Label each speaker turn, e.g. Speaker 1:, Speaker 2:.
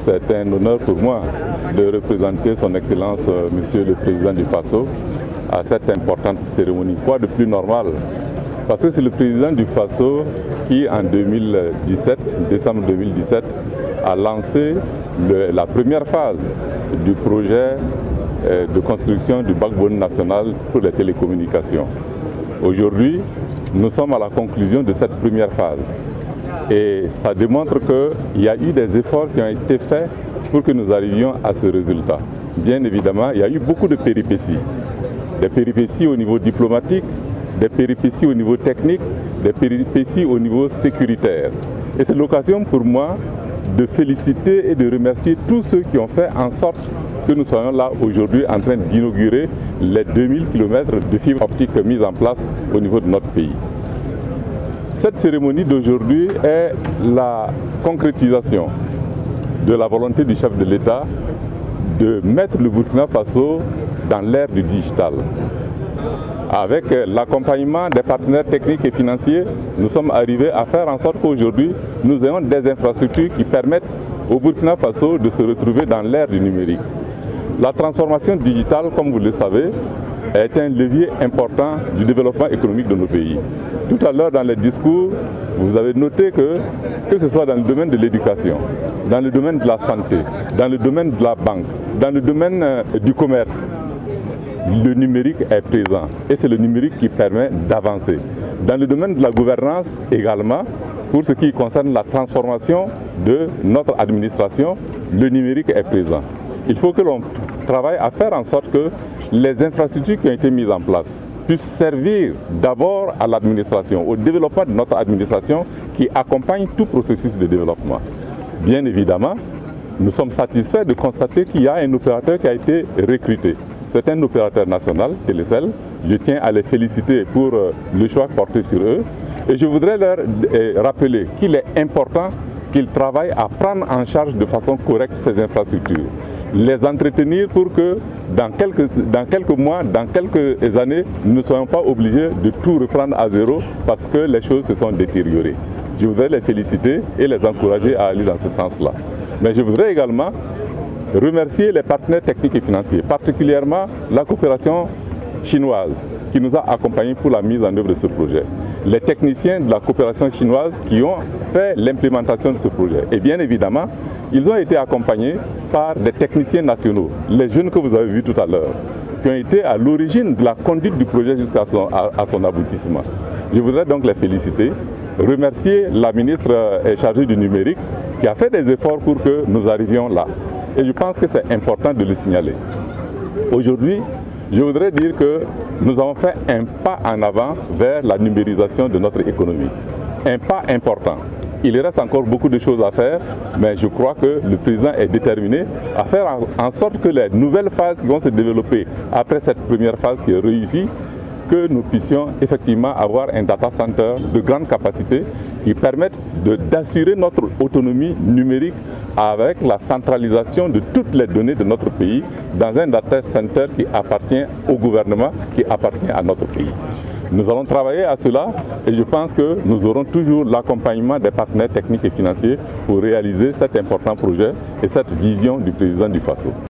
Speaker 1: c'est un honneur pour moi de représenter son Excellence, Monsieur le Président du Faso, à cette importante cérémonie. Quoi de plus normal? Parce que c'est le Président du Faso qui, en 2017, décembre 2017, a lancé la première phase du projet de construction du backbone national pour les télécommunications. Aujourd'hui, nous sommes à la conclusion de cette première phase. Et ça démontre qu'il y a eu des efforts qui ont été faits pour que nous arrivions à ce résultat. Bien évidemment, il y a eu beaucoup de péripéties. Des péripéties au niveau diplomatique, des péripéties au niveau technique, des péripéties au niveau sécuritaire. Et c'est l'occasion pour moi de féliciter et de remercier tous ceux qui ont fait en sorte que nous soyons là aujourd'hui en train d'inaugurer les 2000 km de fibre optique mises en place au niveau de notre pays. Cette cérémonie d'aujourd'hui est la concrétisation de la volonté du chef de l'État de mettre le Burkina Faso dans l'ère du digital. Avec l'accompagnement des partenaires techniques et financiers, nous sommes arrivés à faire en sorte qu'aujourd'hui, nous ayons des infrastructures qui permettent au Burkina Faso de se retrouver dans l'ère du numérique. La transformation digitale, comme vous le savez, est un levier important du développement économique de nos pays. Tout à l'heure, dans les discours, vous avez noté que ce soit dans le domaine de l'éducation, dans le domaine de la santé, dans le domaine de la banque, dans le domaine du commerce, le numérique est présent et c'est le numérique qui permet d'avancer. Dans le domaine de la gouvernance également, pour ce qui concerne la transformation de notre administration, le numérique est présent. Il faut que l'on travaille à faire en sorte que les infrastructures qui ont été mises en place puissent servir d'abord à l'administration, au développement de notre administration qui accompagne tout processus de développement. Bien évidemment, nous sommes satisfaits de constater qu'il y a un opérateur qui a été recruté. C'est un opérateur national, Télécel. Je tiens à les féliciter pour le choix porté sur eux. Et je voudrais leur rappeler qu'il est important qu'ils travaillent à prendre en charge de façon correcte ces infrastructures. Les entretenir pour que dans quelques mois, dans quelques années, nous ne soyons pas obligés de tout reprendre à zéro parce que les choses se sont détériorées. Je voudrais les féliciter et les encourager à aller dans ce sens-là. Mais je voudrais également remercier les partenaires techniques et financiers, particulièrement la coopération chinoise qui nous a accompagnés pour la mise en œuvre de ce projet. Les techniciens de la coopération chinoise qui ont fait l'implémentation de ce projet. Et bien évidemment, ils ont été accompagnés par des techniciens nationaux, les jeunes que vous avez vus tout à l'heure, qui ont été à l'origine de la conduite du projet jusqu'à son aboutissement. Je voudrais donc les féliciter, remercier la ministre chargée du numérique qui a fait des efforts pour que nous arrivions là. Et je pense que c'est important de le signaler. Aujourd'hui, je voudrais dire que nous avons fait un pas en avant vers la numérisation de notre économie. Un pas important. Il reste encore beaucoup de choses à faire, mais je crois que le président est déterminé à faire en sorte que les nouvelles phases qui vont se développer après cette première phase qui est réussie, que nous puissions effectivement avoir un data center de grande capacité qui permette d'assurer notre autonomie numérique avec la centralisation de toutes les données de notre pays dans un data center qui appartient au gouvernement, qui appartient à notre pays. Nous allons travailler à cela et je pense que nous aurons toujours l'accompagnement des partenaires techniques et financiers pour réaliser cet important projet et cette vision du président du Faso.